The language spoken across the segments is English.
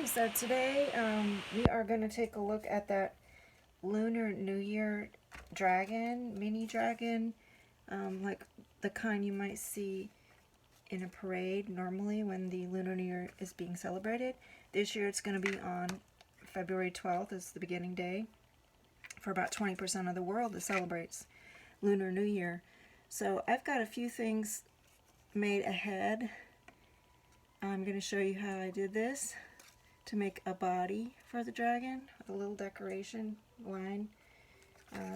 So today we are going to take a look at that Lunar New Year dragon, mini dragon, like the kind you might see in a parade normally when the Lunar New Year is being celebrated. This year it's going to be on February 12th is the beginning day for about 20% of the world that celebrates Lunar New Year. So I've got a few things made ahead. I'm going to show you how I did this to make a body for the dragon, a little decoration line,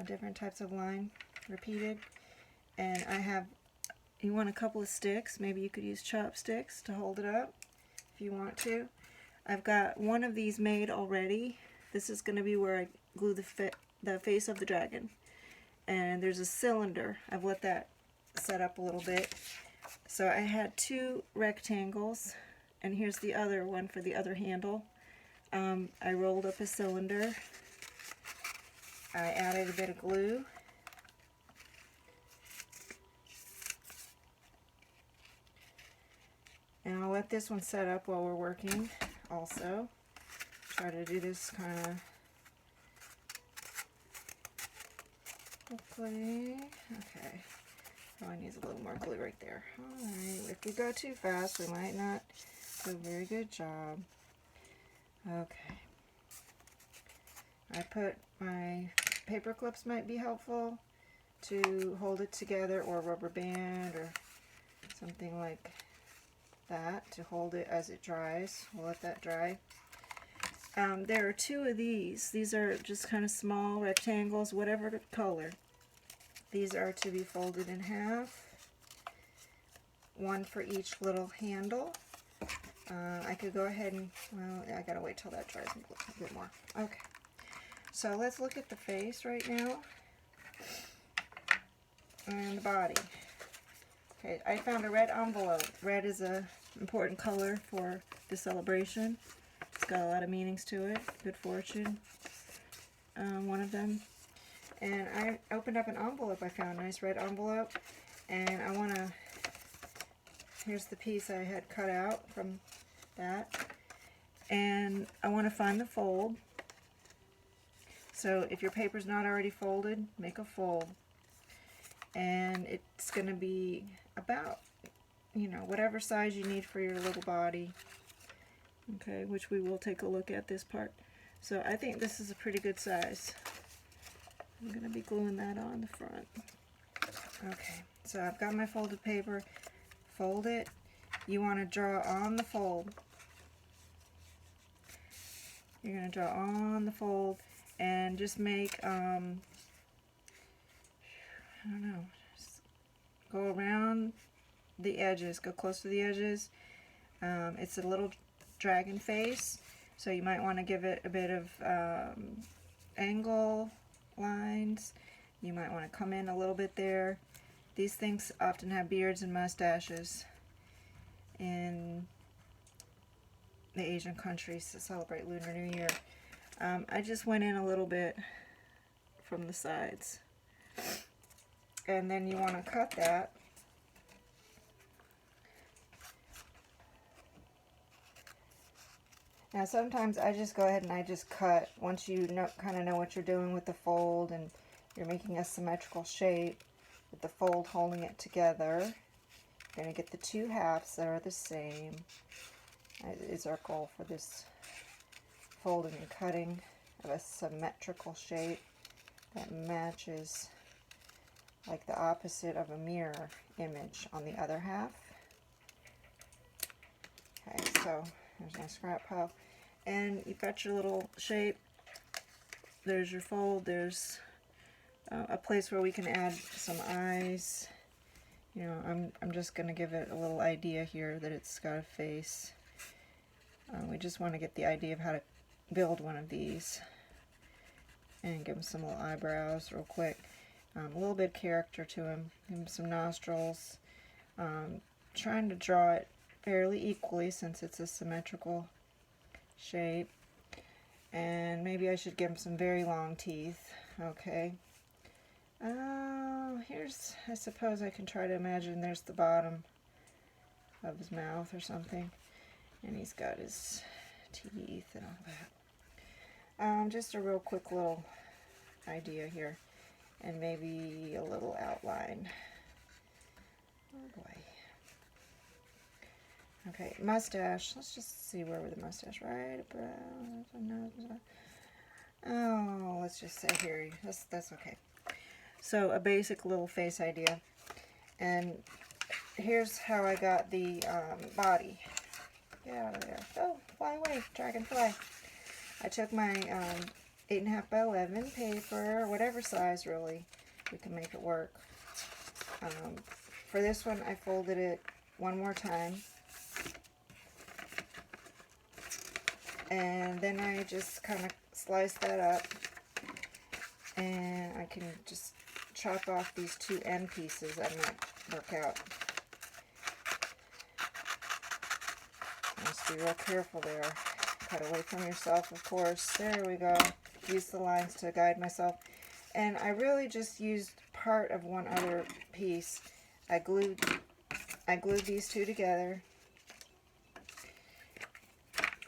different types of line repeated. And you want a couple of sticks, maybe you could use chopsticks to hold it up if you want to. I've got one of these made already. This is going to be where I glue the face of the dragon. And there's a cylinder. I've let that set up a little bit. So I had two rectangles, and here's the other one for the other handle. I rolled up a cylinder. I added a bit of glue. And I'll let this one set up while we're working also. Try to do this kind of quickly. Okay. Probably needs a little more glue right there. Alright, if we go too fast, we might not do a very good job. Okay. I put my paper clips might be helpful to hold it together, or a rubber band or something like that to hold it as it dries. We'll let that dry. There are two of these. These are just kind of small rectangles, whatever color. These are to be folded in half, one for each little handle. I could go ahead and, well, I gotta wait till that dries a bit more. Okay, so let's look at the face right now and the body. Okay, I found a red envelope. Red is an important color for the celebration. It's got a lot of meanings to it. Good fortune, one of them. And I opened up an envelope. I found a nice red envelope, and I want to, here's the piece I had cut out from that, and I want to find the fold. So if your paper's not already folded, make a fold, and it's going to be about, whatever size you need for your little body, okay, which we will take a look at this part. So I think this is a pretty good size. I'm going to be gluing that on the front. Okay, so I've got my folded paper. Fold it. You want to draw on the fold. You're going to draw on the fold and just make, I don't know, just go around the edges, go close to the edges. It's a little dragon face, so you might want to give it a bit of angle lines. You might want to come in a little bit there. These things often have beards and mustaches in the Asian countries to celebrate Lunar New Year. I just went in a little bit from the sides. And then you want to cut that. Now sometimes I just go ahead and I just cut once you kind of know what you're doing with the fold and you're making a symmetrical shape with the fold holding it together. You're going to get the two halves that are the same. Is our goal for this folding and cutting of a symmetrical shape that matches like the opposite of a mirror image on the other half. Okay, so there's my scrap pile. And you've got your little shape. There's your fold. There's a place where we can add some eyes. I'm just going to give it a little idea here that it's got a face. We just want to get the idea of how to build one of these. And give him some little eyebrows real quick. A little bit of character to him. Give him some nostrils. Trying to draw it fairly equally since it's a symmetrical shape. And maybe I should give him some very long teeth. Okay. I suppose I can try to imagine there's the bottom of his mouth or something. And he's got his teeth and all that. Just a real quick little idea here, and maybe a little outline. Oh boy. Okay, mustache. Let's just see where the mustache, right? Oh, let's just say here. That's okay. So a basic little face idea, and here's how I got the body. Get out of there! Oh, fly away, dragonfly! I took my 8.5 by 11 paper, whatever size really, we can make it work. For this one, I folded it one more time. And then I just kind of slice that up, and I can just chop off these two end pieces. That might work out. Must be real careful there. Cut away from yourself, of course. There we go. Use the lines to guide myself. And I really just used part of one other piece. I glued these two together.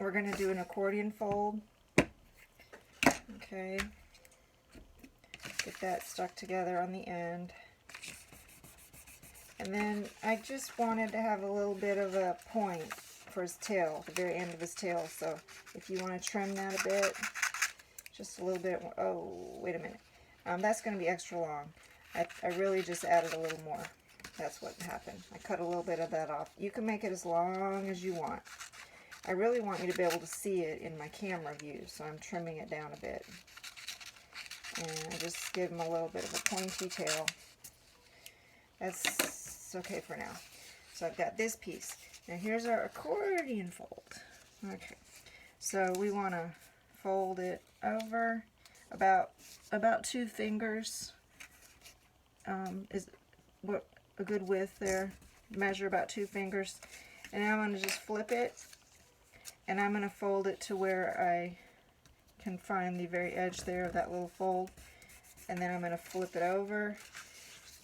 We're going to do an accordion fold. Okay. Get that stuck together on the end. And then I just wanted to have a little bit of a point for his tail, the very end of his tail. So if you want to trim that a bit, just a little bit. Oh, wait a minute. That's going to be extra long. I really just added a little more. That's what happened. I cut a little bit of that off. You can make it as long as you want. I really want you to be able to see it in my camera view, so I'm trimming it down a bit. And I just give him a little bit of a pointy tail. That's okay for now. So I've got this piece. Now here's our accordion fold. Okay, so we want to fold it over about 2 fingers. Is what a good width there. Measure about 2 fingers. And now I'm going to just flip it. And I'm going to fold it to where I can find the very edge there of that little fold. And then I'm going to flip it over.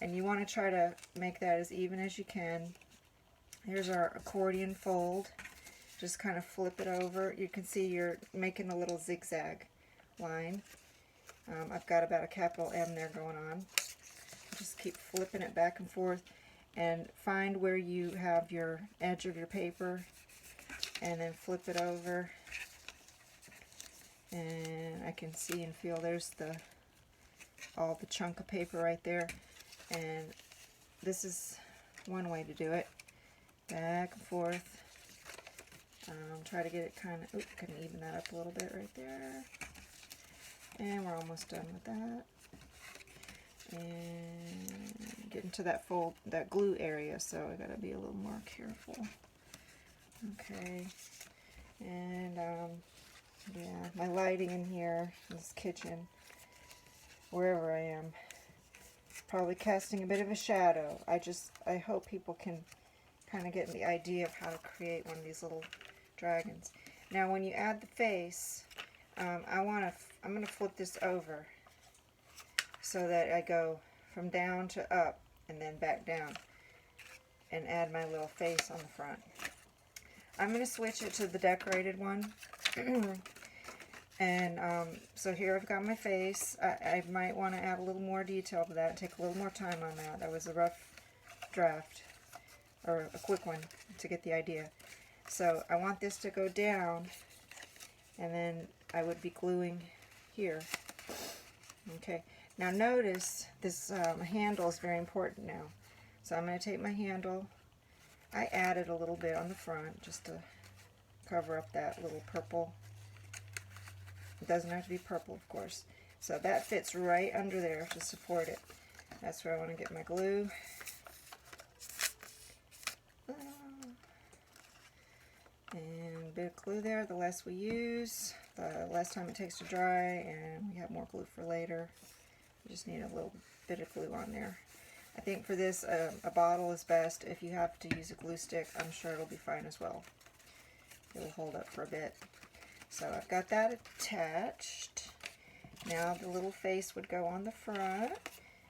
And you want to try to make that as even as you can. Here's our accordion fold. Just kind of flip it over. You can see you're making a little zigzag line. I've got about a capital M there going on. Just keep flipping it back and forth. And find where you have your edge of your paper. And then flip it over, and I can see and feel there's all the chunk of paper right there. And this is one way to do it. Back and forth. Try to get it kind of, can even that up a little bit right there. And we're almost done with that. And getting to that fold, that glue area, so I gotta be a little more careful. Okay, and yeah, my lighting in here, in this kitchen, wherever I am, probably casting a bit of a shadow. I hope people can kind of get the idea of how to create one of these little dragons. Now, when you add the face, I'm going to flip this over so that I go from down to up and then back down and add my little face on the front. I'm going to switch it to the decorated one. And so here I've got my face. I might want to add a little more detail to that, take a little more time on that. That was a rough draft, or a quick one to get the idea. So I want this to go down, and then I would be gluing here. Okay, now notice this handle is very important now. So I'm going to take my handle. I added a little bit on the front just to cover up that little purple. It doesn't have to be purple, of course. So that fits right under there to support it. That's where I want to get my glue. And a bit of glue there, the less we use, the less time it takes to dry, and we have more glue for later. We just need a little bit of glue on there. I think for this, a bottle is best. If you have to use a glue stick, I'm sure it'll be fine as well. It'll hold up for a bit. So I've got that attached. Now the little face would go on the front.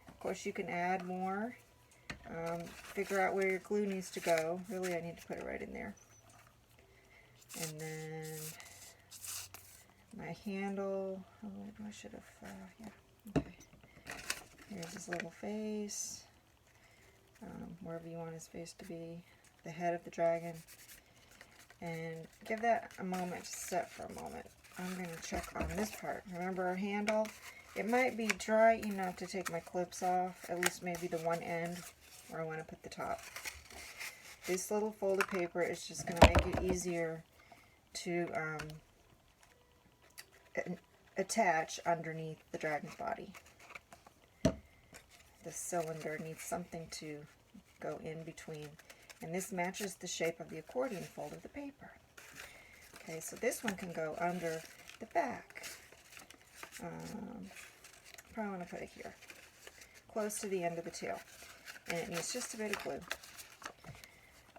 Of course, you can add more. Figure out where your glue needs to go. Really, I need to put it right in there. And then my handle. Oh, I should have, yeah, okay. Here's his little face, wherever you want his face to be, the head of the dragon. And give that a moment to set for a moment. I'm going to check on this part. Remember our handle? It might be dry enough to take my clips off, at least maybe the one end where I want to put the top. This little folded paper is just going to make it easier to attach underneath the dragon's body. The cylinder needs something to go in between, and this matches the shape of the accordion fold of the paper. Okay, so this one can go under the back. Probably want to put it here, close to the end of the tail, and it needs just a bit of glue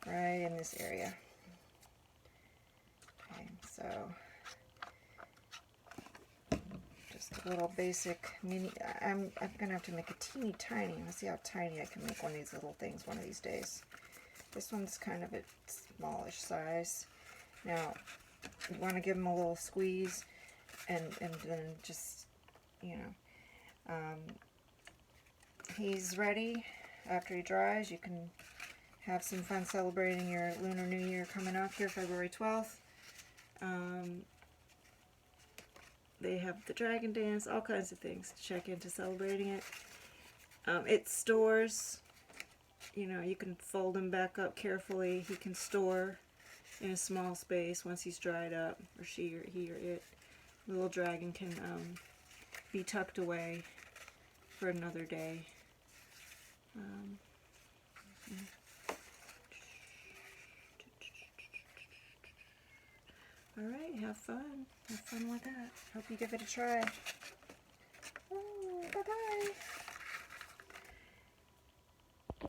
right in this area. Okay, so just a little basic mini. I'm gonna have to make a teeny tiny. Let's see how tiny I can make one of these little things one of these days. This one's kind of a smallish size. Now you want to give him a little squeeze, and then just, you know, he's ready. After he dries, you can have some fun celebrating your Lunar New Year coming up here, February 12th. They have the dragon dance, all kinds of things to check into celebrating it. It stores, you know, you can fold him back up carefully. He can store in a small space once he's dried up, or she or he or it. The little dragon can be tucked away for another day. Alright, have fun. Have fun with that. Hope you give it a try. Oh, bye-bye.